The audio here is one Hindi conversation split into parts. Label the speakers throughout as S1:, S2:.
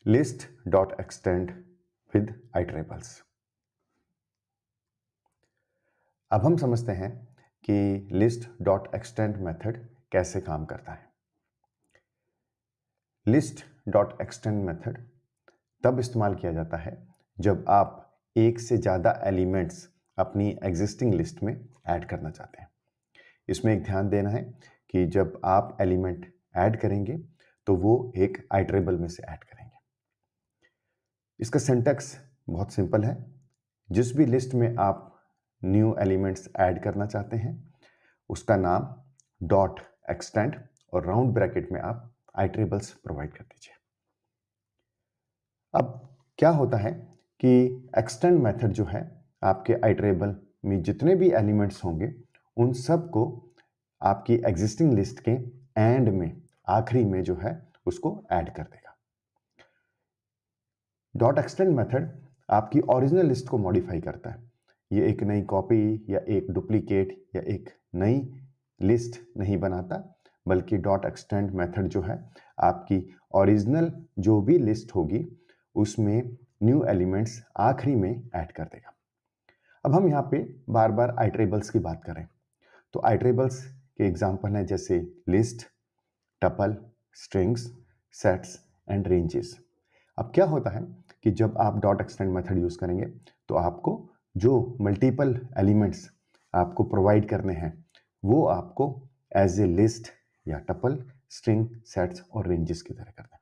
S1: List dot extend with iterables. अब हम समझते हैं कि लिस्ट डॉट एक्सटेंड मेथड कैसे काम करता है। लिस्ट डॉट एक्सटेंड मेथड तब इस्तेमाल किया जाता है जब आप एक से ज़्यादा एलिमेंट्स अपनी एग्जिस्टिंग लिस्ट में ऐड करना चाहते हैं। इसमें एक ध्यान देना है कि जब आप एलिमेंट ऐड करेंगे तो वो एक आइटरेबल में से ऐड करेंगे। इसका सिंटैक्स बहुत सिंपल है। जिस भी लिस्ट में आप न्यू एलिमेंट्स ऐड करना चाहते हैं उसका नाम डॉट एक्सटेंड और राउंड ब्रैकेट में आप आइटरेबल्स प्रोवाइड कर दीजिए। अब क्या होता है कि एक्सटेंड मेथड जो है आपके आइटरेबल में जितने भी एलिमेंट्स होंगे उन सब को आपकी एग्जिस्टिंग लिस्ट के एंड में आखिरी में जो है उसको ऐड कर देगा। डॉट एक्सटेंड मेथड आपकी ओरिजिनल लिस्ट को मॉडिफाई करता है। ये एक नई कॉपी या एक डुप्लीकेट या एक नई लिस्ट नहीं बनाता, बल्कि डॉट एक्सटेंड मेथड जो है आपकी ओरिजिनल जो भी लिस्ट होगी उसमें न्यू एलिमेंट्स आखिरी में ऐड कर देगा। अब हम यहाँ पे बार बार आइटरेबल्स की बात करें तो आइटरेबल्स के एग्जाम्पल हैं जैसे list, tuple, strings, sets and ranges. अब क्या होता है कि जब आप डॉट एक्सटेंड मेथड यूज करेंगे तो आपको जो मल्टीपल एलिमेंट्स आपको प्रोवाइड करने हैं वो आपको एज ए लिस्ट या टपल, स्ट्रिंग, सेट्स और रेंजेस की तरह करना है।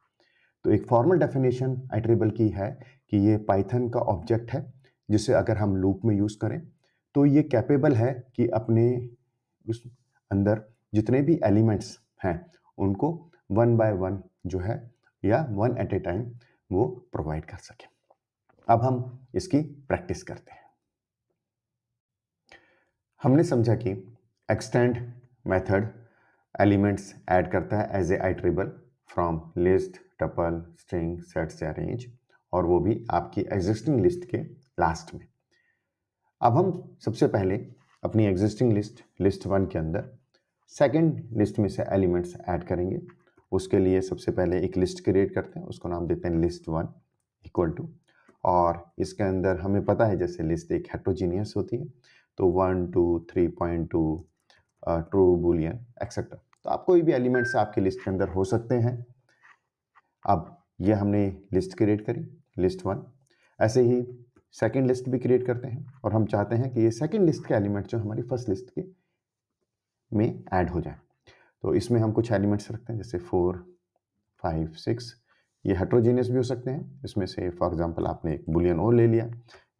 S1: तो एक फॉर्मल डेफिनेशन आइटरेबल की है कि ये पाइथन का ऑब्जेक्ट है जिसे अगर हम लूप में यूज करें तो ये कैपेबल है कि अपने उस अंदर जितने भी एलिमेंट्स हैं उनको वन बाय वन जो है या वन एट ए टाइम वो प्रोवाइड कर सके। अब हम इसकी प्रैक्टिस करते हैं। हमने समझा कि एक्सटेंड मेथड एलिमेंट्स ऐड करता है as a iterable from list, tuple, string, sets या रेंज, और वो भी आपकी एग्जिस्टिंग लिस्ट के लास्ट में। अब हम सबसे पहले अपनी एग्जिस्टिंग लिस्ट वन के अंदर सेकंड लिस्ट में से एलिमेंट्स ऐड करेंगे। उसके लिए सबसे पहले एक लिस्ट क्रिएट करते हैं, उसको नाम देते हैं लिस्ट वन इक्वल टू, और इसके अंदर हमें पता है जैसे लिस्ट एक हेट्रोजीनियस होती है तो 1 2 3.2 ट्रू, बूलियन एक्सेट्रा। तो आप कोई भी एलिमेंट्स आपके लिस्ट के अंदर हो सकते हैं। अब ये हमने लिस्ट क्रिएट करी लिस्ट वन। ऐसे ही सेकंड लिस्ट भी क्रिएट करते हैं और हम चाहते हैं कि ये सेकंड लिस्ट के एलिमेंट जो हमारी फर्स्ट लिस्ट के में ऐड हो जाए। तो इसमें हम कुछ एलिमेंट्स रखते हैं जैसे 4 5 6। ये हेट्रोजीनियस भी हो सकते हैं, इसमें से फॉर एग्जांपल आपने एक बुलियन और ले लिया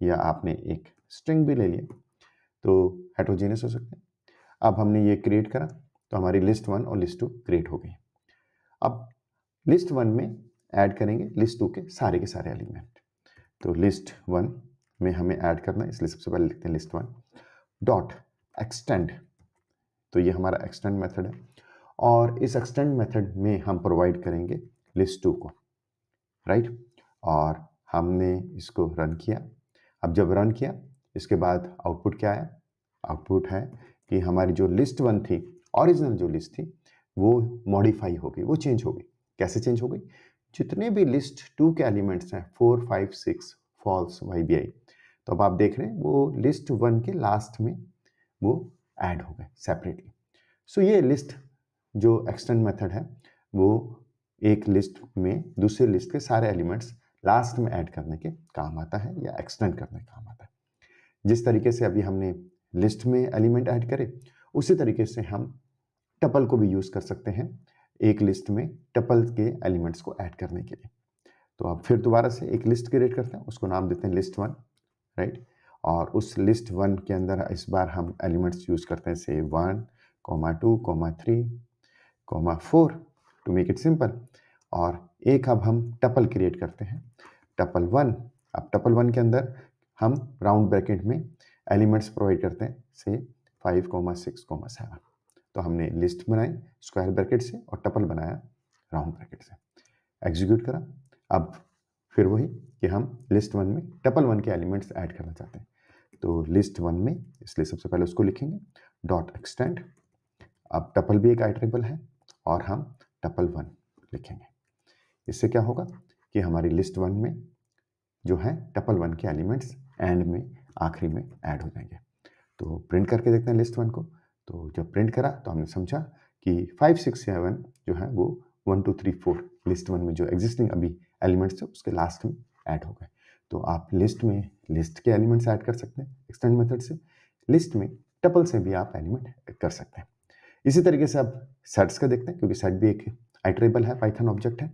S1: या आपने एक स्ट्रिंग भी ले लिया तो हेट्रोजीनियस हो सकते हैं। अब हमने ये क्रिएट करा तो हमारी लिस्ट वन और लिस्ट टू क्रिएट हो गई। अब लिस्ट वन में ऐड करेंगे लिस्ट टू के सारे एलिमेंट। तो लिस्ट वन में हमें ऐड करना है, इसलिए सबसे पहले लिखते हैं लिस्ट वन डॉट एक्सटेंड। तो ये हमारा एक्सटेंड मेथड है और इस एक्सटेंड मेथड में हम प्रोवाइड करेंगे लिस्ट टू को, राइट। और हमने इसको रन किया। अब जब रन किया इसके बाद आउटपुट क्या आया? आउटपुट है कि हमारी जो लिस्ट वन थी, ओरिजिनल जो लिस्ट थी, वो मॉडिफाई हो गई, वो चेंज हो गई। कैसे चेंज हो गई? जितने भी लिस्ट टू के एलिमेंट्स हैं 4 5 6 फॉल्स YBI, तो अब आप देख रहे हैं वो लिस्ट वन के लास्ट में वो ऐड हो गए सेपरेटली। सो ये लिस्ट जो एक्सटेंड मेथड है वो एक लिस्ट में दूसरे लिस्ट के सारे एलिमेंट्स लास्ट में ऐड करने के काम आता है या एक्सटेंड करने का काम आता है। जिस तरीके से अभी हमने लिस्ट में एलिमेंट ऐड करे उसी तरीके से हम टपल को भी यूज कर सकते हैं एक लिस्ट में टपल के एलिमेंट्स को ऐड करने के लिए। तो अब फिर दोबारा से एक लिस्ट क्रिएट करते हैं, उसको नाम देते हैं लिस्ट वन, राइट। और उस लिस्ट वन के अंदर इस बार हम एलिमेंट्स यूज करते हैं से 1 2 3 4 टू मेक इट सिंपल। और एक अब हम टपल क्रिएट करते हैं टपल वन। अब टपल वन के अंदर हम राउंड ब्रैकेट में एलिमेंट्स प्रोवाइड करते हैं से 5 6 7। तो हमने लिस्ट बनाई स्क्वायर ब्रैकेट से और टपल बनाया राउंड ब्रैकेट से। एग्जीक्यूट करा। अब फिर वही कि हम लिस्ट वन में टपल वन के एलिमेंट्स ऐड करना चाहते हैं तो लिस्ट वन में, इसलिए सबसे पहले उसको लिखेंगे डॉट एक्सटेंड। अब टपल भी एक आइटरेबल है और हम टपल वन लिखेंगे। इससे क्या होगा कि हमारी लिस्ट 1 में जो है टपल 1 के एलिमेंट्स एंड में आखिरी में ऐड हो जाएंगे। तो प्रिंट करके देखते हैं लिस्ट 1 को। तो जब प्रिंट करा तो हमने समझा कि 5 6 7 जो है वो 1 2 3 4 लिस्ट 1 में जो एग्जिस्टिंग अभी एलिमेंट्स थे उसके लास्ट में ऐड हो गए। तो आप लिस्ट में लिस्ट के एलिमेंट्स ऐड कर सकते हैं एक्सटेंड मेथड से, लिस्ट में टपल से भी आप एलिमेंट कर सकते हैं। इसी तरीके से आप सेट्स का देखते हैं, क्योंकि सेट भी एक आइटरेबल है, पाइथन ऑब्जेक्ट है।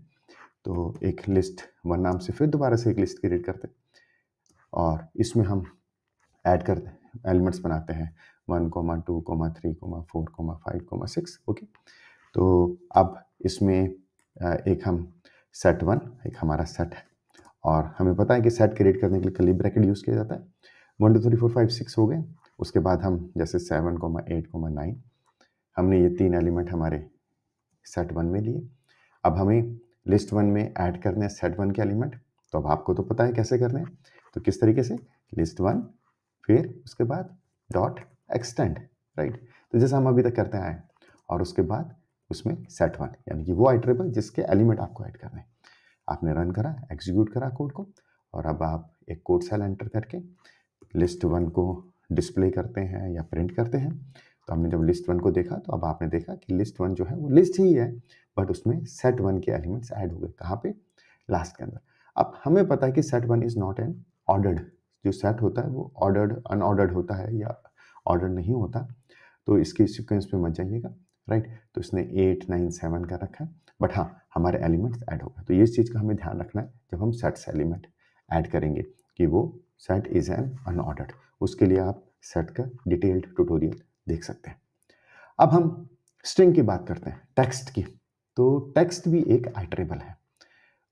S1: तो एक लिस्ट 1 नाम से फिर दोबारा से एक लिस्ट क्रिएट करते हैं और इसमें हम ऐड करते हैं, एलिमेंट्स बनाते हैं 1 2 3 4 5 6। ओके, तो अब इसमें एक हम सेट 1 एक हमारा सेट है और हमें पता है कि सेट क्रिएट करने के लिए कर्ली ब्रैकेट यूज़ किया जाता है। 1 2 3 4 5 6 हो गए। उसके बाद हम जैसे 7 8 9 हमने ये 3 एलिमेंट हमारे सेट 1 में लिए। अब हमें लिस्ट 1 में ऐड करने हैं सेट 1 के एलिमेंट। तो अब आपको तो पता है कैसे करने हैं, तो किस तरीके से लिस्ट 1 फिर उसके बाद डॉट एक्सटेंड, राइट। तो जैसा हम अभी तक करते आए और उसके बाद उसमें सेट 1 यानी कि वो आइटरेबल जिसके एलिमेंट आपको ऐड करने हैं। आपने रन करा, एग्जीक्यूट करा कोड को और अब आप एक कोड सेल एंटर करके लिस्ट 1 को डिस्प्ले करते हैं या प्रिंट करते हैं। तो हमने जब लिस्ट 1 को देखा तो अब आपने देखा कि लिस्ट 1 जो है वो लिस्ट ही है, बट उसमें सेट 1 के एलिमेंट्स ऐड हो गए। कहाँ पे? लास्ट के अंदर। अब हमें पता है कि set 1 is not an ordered, जो सेट होता है वो ऑर्डर्ड अनऑर्डर्ड होता है या ऑर्डर नहीं होता, तो इसके सीक्वेंस में मत जाइएगा, राइट। तो इसने 8 9 7 का रखा है, बट हाँ हमारे एलिमेंट्स ऐड हो गए। तो ये चीज़ का हमें ध्यान रखना है जब हम सेट से एलिमेंट ऐड करेंगे कि वो सेट इज एन अनऑर्डर्ड। उसके लिए आप सेट का डिटेल्ड ट्यूटोरियल देख सकते हैं। अब हम स्ट्रिंग की बात करते हैं, टेक्स्ट की। तो टेक्स्ट भी एक आइटरेबल है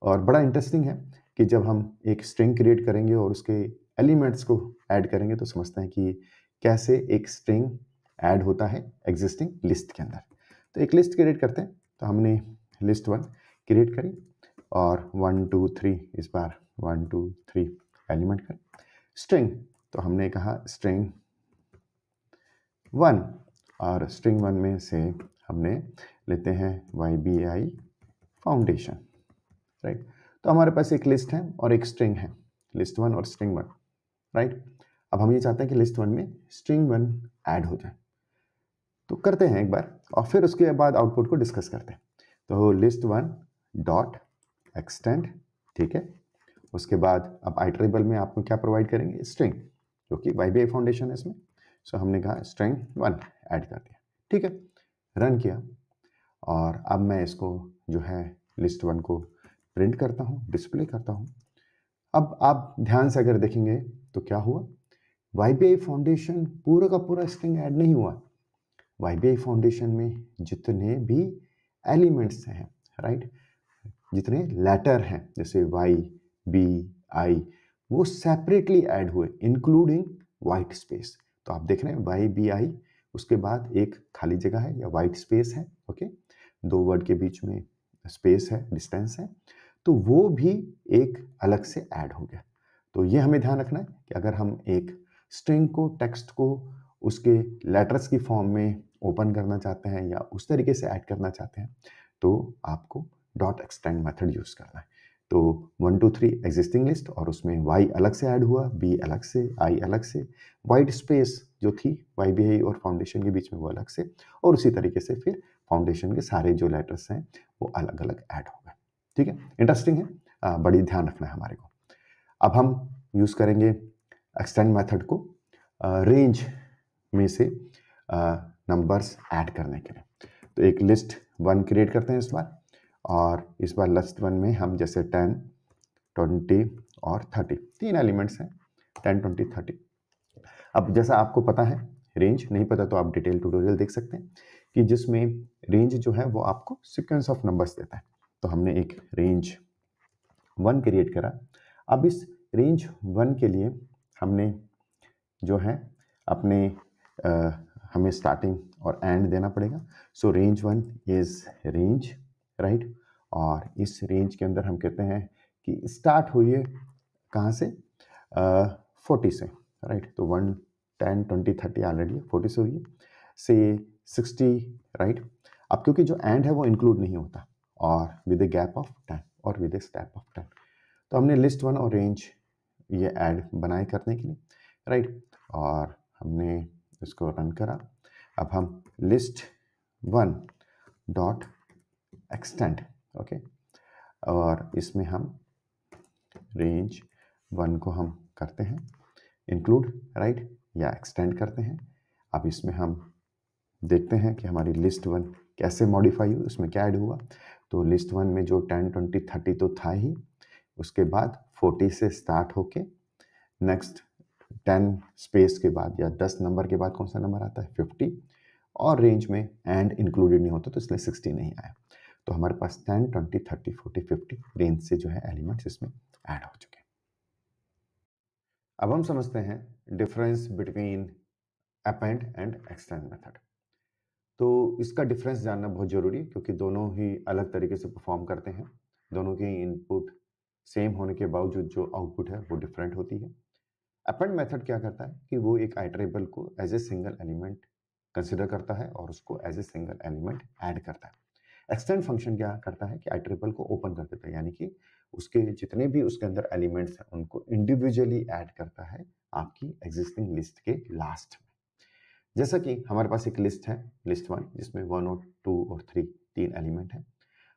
S1: और बड़ा इंटरेस्टिंग है कि जब हम एक स्ट्रिंग क्रिएट करेंगे और उसके एलिमेंट्स को ऐड करेंगे तो समझते हैं कि कैसे एक स्ट्रिंग ऐड होता है एग्जिस्टिंग लिस्ट के अंदर। तो एक लिस्ट क्रिएट करते हैं। तो हमने लिस्ट 1 क्रिएट करी और 1 2 3 इस बार 1 2 3 एलिमेंट कर स्ट्रिंग। तो हमने कहा स्ट्रिंग 1 और स्ट्रिंग 1 में से हमने लेते हैं YBI फाउंडेशन, राइट। तो हमारे पास एक लिस्ट है और एक स्ट्रिंग है, लिस्ट 1 और स्ट्रिंग 1, राइट। अब हम ये चाहते हैं कि लिस्ट 1 में स्ट्रिंग 1 ऐड हो जाए। तो करते हैं एक बार और फिर उसके बाद आउटपुट को डिस्कस करते हैं। तो लिस्ट 1 डॉट एक्सटेंड, ठीक है। उसके बाद अब आइटरेबल में आपको क्या प्रोवाइड करेंगे? स्ट्रिंग, जो कि YBI फाउंडेशन है इसमें। सो हमने कहा स्ट्रिंग 1 ऐड कर दिया, ठीक है। रन किया और अब मैं इसको जो है लिस्ट 1 को प्रिंट करता हूँ, डिस्प्ले करता हूँ। अब आप ध्यान से अगर देखेंगे तो क्या हुआ, YBI फाउंडेशन पूरा का पूरा स्ट्रिंग ऐड नहीं हुआ। YBI फाउंडेशन में जितने भी एलिमेंट्स हैं, राइट, जितने लेटर हैं जैसे Y B I, वो सेपरेटली ऐड हुए इंक्लूडिंग वाइट स्पेस। तो आप देख रहे हैं YBI, उसके बाद एक खाली जगह है या वाइट स्पेस है, ओके, दो वर्ड के बीच में स्पेस है, डिस्टेंस है, तो वो भी एक अलग से ऐड हो गया। तो ये हमें ध्यान रखना है कि अगर हम एक स्ट्रिंग को, टेक्स्ट को उसके लेटर्स की फॉर्म में ओपन करना चाहते हैं या उस तरीके से ऐड करना चाहते हैं तो आपको डॉट एक्सटेंड मेथड यूज करना है। तो 1 2 3 एग्जिस्टिंग लिस्ट और उसमें Y अलग से ऐड हुआ, B अलग से, I अलग से, वाइट स्पेस जो थी YBI और फाउंडेशन के बीच में वो अलग से, और उसी तरीके से फिर फाउंडेशन के सारे जो लेटर्स हैं वो अलग अलग ऐड हो गए, ठीक है। इंटरेस्टिंग है, बड़ी ध्यान रखना है हमारे को। अब हम यूज़ करेंगे एक्सटेंड मेथड को रेंज में से नंबर्स ऐड करने के लिए। तो एक लिस्ट 1 क्रिएट करते हैं इस बार, और इस बार लिस्ट 1 में हम जैसे 10 20 और 30 तीन एलिमेंट्स हैं, 10 20 30। अब जैसा आपको पता है, रेंज नहीं पता तो आप डिटेल ट्यूटोरियल देख सकते हैं कि जिसमें रेंज जो है वो आपको सीक्वेंस ऑफ नंबर्स देता है। तो हमने एक रेंज 1 क्रिएट करा। अब इस रेंज 1 के लिए हमने जो है अपने हमें स्टार्टिंग और एंड देना पड़ेगा। सो रेंज 1 इज रेंज, राइट, और इस रेंज के अंदर हम कहते हैं कि स्टार्ट हुई है कहाँ से, 40 से, राइट। तो 1 10 20 30 ऑलरेडी 40 से हुई है, से 60, राइट। अब क्योंकि जो एंड है वो इंक्लूड नहीं होता और विद ए गैप ऑफ 10 और विद ए स्टेप ऑफ 10, तो हमने लिस्ट वन और रेंज ये ऐड बनाए करने के लिए, राइट, और हमने इसको रन करा। अब हम list one dot extend, okay, और इसमें हम रेंज वन को हम करते हैं इंक्लूड, राइट, या एक्सटेंड करते हैं। अब इसमें हम देखते हैं कि हमारी लिस्ट वन कैसे मॉडिफाई हुई, उसमें क्या ऐड हुआ। तो लिस्ट वन में जो 10, 20, 30 तो था ही, उसके बाद 40 से स्टार्ट होके नेक्स्ट 10 स्पेस के बाद या 10 नंबर के बाद कौन सा नंबर आता है, 50, और रेंज में एंड इंक्लूडेड नहीं होता तो इसलिए 60 नहीं आया। तो हमारे पास 10, 20, 30, 40, 50 रेंज से जो है एलिमेंट्स इसमें ऐड हो चुके हैं। अब हम समझते हैं difference between append and extend method. तो इसका डिफरेंस जानना बहुत जरूरी है क्योंकि दोनों ही अलग तरीके से परफॉर्म करते हैं। दोनों की इनपुट सेम होने के बावजूद जो आउटपुट है वो डिफरेंट होती है। अपेंड मेथड क्या करता है कि वो एक आइटरेबल को as a single element consider करता है और उसको as a single element add करता है। एक्सटेंड फंक्शन क्या करता है कि आइटरेबल को ओपन कर देता है, यानी कि उसके जितने भी उसके अंदर एलिमेंट्स हैं उनको इंडिविजुअली ऐड करता है आपकी एग्जिस्टिंग लिस्ट के लास्ट में। जैसा कि हमारे पास एक लिस्ट है, लिस्ट वन, जिसमें 1 और 2 और 3 तीन एलिमेंट है।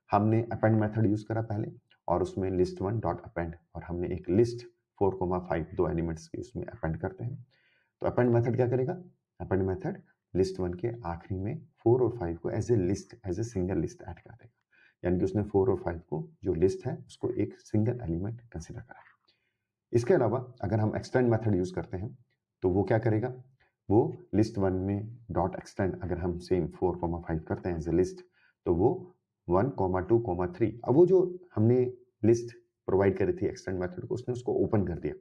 S1: हमने अपेंड मेथड यूज करा पहले और उसमें लिस्ट वन डॉट अपेंड, और हमने एक लिस्ट 4, 5 दो एलिमेंट्स की उसमें अपेंड करते हैं। तो अपेंड मेथड क्या करेगा, अपेंड मेथड लिस्ट वन के आखिरी में 4 और 5 को as a list, as a single list add कर देगा, यानी कि उसने 4 और 5 को जो लिस्ट है उसको एक सिंगल एलिमेंट कंसिडर करा। इसके अलावा अगर हम एक्सटेंड मेथड यूज करते हैं तो वो क्या करेगा, वो लिस्ट वन में डॉट एक्सटेंड अगर हम सेम 4, 5 करते हैं एज ए लिस्ट, तो वो 1, 2, 3, अब वो जो हमने लिस्ट प्रोवाइड करी थी एक्सटेंड मेथड को, उसने उसको ओपन कर दिया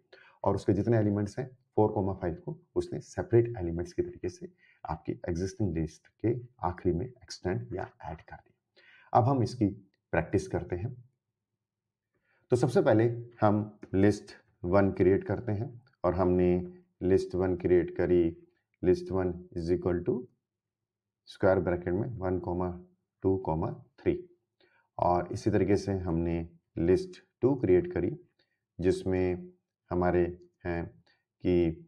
S1: और उसके जितने एलिमेंट्स हैं 4, 5 को उसने सेपरेट एलिमेंट्स की तरीके से आपकी एग्जिस्टिंग लिस्ट के आखिरी में एक्सटेंड या ऐड कर दिया। अब हम इसकी प्रैक्टिस करते हैं। तो सबसे पहले हम लिस्ट वन क्रिएट करते हैं और हमने लिस्ट वन क्रिएट करी, list one is equal to square bracket में 1, 2, 3, और इसी तरीके से हमने लिस्ट टू क्रिएट करी जिसमें हमारे हैं कि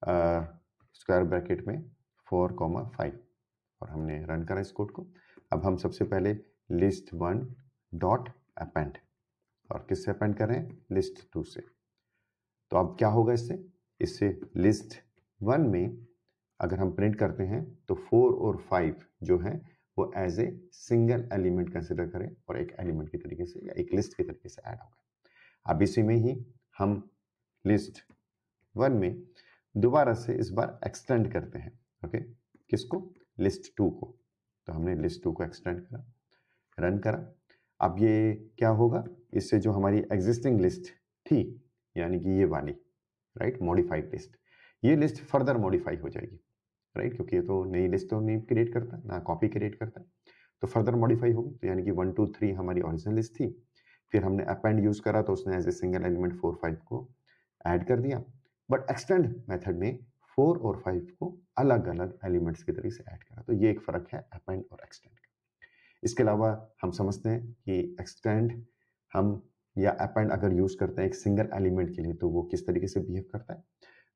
S1: स्क्वायर ब्रैकेट में 4, 5, और हमने रन करा इस कोड को। अब हम सबसे पहले लिस्ट वन डॉट अपेंड, और किससे अपेंड कर रहे हैं, लिस्ट टू से। तो अब क्या होगा इससे, इससे लिस्ट वन में अगर हम प्रिंट करते हैं तो 4 और 5 जो है वो as a single element consider करें और एक एलिमेंट की तरीके से या एक लिस्ट की तरीके से ऐड होगा। अब इसी में ही हम लिस्ट वन में दोबारा से इस बार एक्सटेंड करते हैं, ओके, किसको, लिस्ट टू को। तो हमने लिस्ट टू को एक्सटेंड करा, रन करा। अब ये क्या होगा, इससे जो हमारी एग्जिस्टिंग लिस्ट थी यानी कि ये वाली, राइट, मॉडिफाइड लिस्ट, ये लिस्ट फर्दर मॉडिफाई हो जाएगी, राइट, क्योंकि ये तो नई लिस्ट तो नहीं क्रिएट करता, ना कॉपी क्रिएट करता, तो फर्दर मॉडिफाई होगी। तो यानी कि 1, 2, 3 हमारी ओरिजिनल लिस्ट थी, फिर हमने अपेंड यूज करा तो उसने एज ए सिंगल एलिमेंट 4, 5 को ऐड कर दिया। बट एक्सटेंड मेथड ने 4 और 5 को अलग अलग एलिमेंट्स की तरीके से ऐड करा। तो ये एक फर्क है अपेंड और एक्सटेंड का। इसके अलावा हम समझते हैं कि एक्सटेंड हम या अपेंड अगर यूज करते हैं एक सिंगल एलिमेंट के लिए तो वो किस तरीके से बिहेव करता है।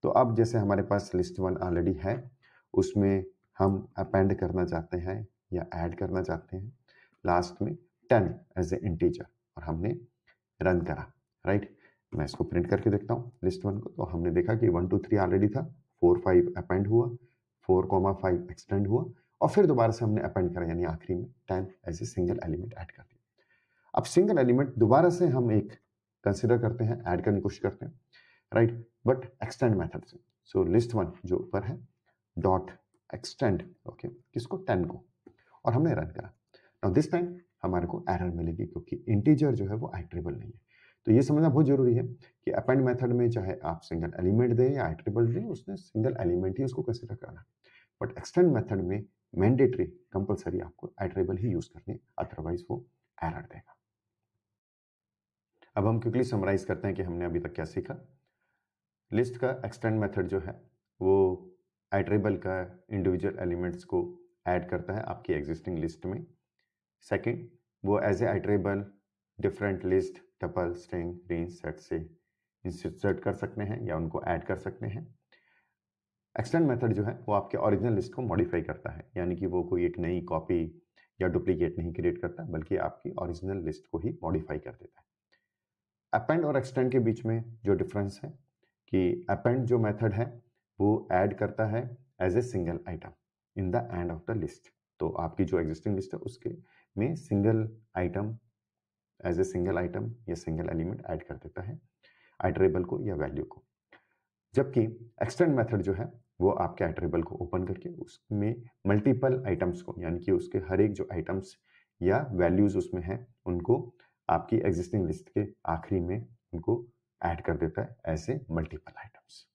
S1: तो अब जैसे हमारे पास लिस्ट वन ऑलरेडी है, उसमें हम अपेंड करना चाहते हैं या ऐड करना चाहते हैं लास्ट में 10 एज ए इंटीजर, और हमने रन करा, राइट। मैं इसको प्रिंट करके देखता हूँ लिस्ट वन को। तो हमने देखा कि 1, 2, 3 ऑलरेडी था, 4, 5 अपेंड हुआ, 4, 5 एक्सटेंड हुआ, और फिर दोबारा से हमने अपेंड करा यानी आखिरी में 10 as a single element add कर दिया। अब सिंगल एलिमेंट दोबारा से हम एक कंसिडर करते हैं, ऐड करने की कोशिश करते हैं, राइट, बट एक्सटेंड मेथड से। सो लिस्ट वन जो ऊपर है डॉट एक्सटेंड, ओके, किसको, 10 को, और हमने रन करा। नाउ दिस टाइम हमारे को एरर मिलेगी क्योंकि इंटीजर जो है वो आइटरेबल नहीं है। तो ये समझना बहुत जरूरी है कि अपेंड मेथड में चाहे आप सिंगल एलिमेंट दें या आइटरेबल दें, उसने सिंगल एलिमेंट ही उसको कंसिडर करना। बट एक्सटेंड मेथड में मैंडेटरी कंपलसरी आपको आइटरेबल ही यूज करनी, अदरवाइज वो एरर देगा। अब हम क्विकली समराइज करते हैं कि हमने अभी तक क्या सीखा। लिस्ट का एक्सटेंड मेथड जो है वो आइटरेबल का इंडिविजुअल एलिमेंट्स को ऐड करता है आपकी एग्जिस्टिंग लिस्ट में। सेकंड, वो as a iterable different list tuple, string, range, set से इंसर्ट कर सकते हैं या उनको ऐड कर सकते हैं। एक्सटेंड मेथड जो है वो आपके ओरिजिनल लिस्ट को मॉडिफाई करता है, यानी कि वो कोई एक नई कॉपी या डुप्लीकेट नहीं क्रिएट करता, बल्कि आपकी ओरिजिनल लिस्ट को ही मॉडिफाई कर देता है। अपेंड और एक्सटेंड के बीच में जो डिफरेंस है कि अपेंड जो मेथड है वो ऐड करता है as a single item in the end of the list. तो आपकी जो एग्जिस्टिंग लिस्ट है उसके में single item as a single item या सिंगल एलिमेंट ऐड कर देता है आइटरेबल को या वैल्यू को। जबकि एक्सटेंड मेथड जो है वो आपके आइटरेबल को ओपन करके उसमें मल्टीपल आइटम्स को, यानी कि उसके हर एक जो आइटम्स या वैल्यूज उसमें हैं उनको आपकी एग्जिस्टिंग लिस्ट के आखिरी में उनको ऐड कर देता है ऐसे मल्टीपल आइटम्स।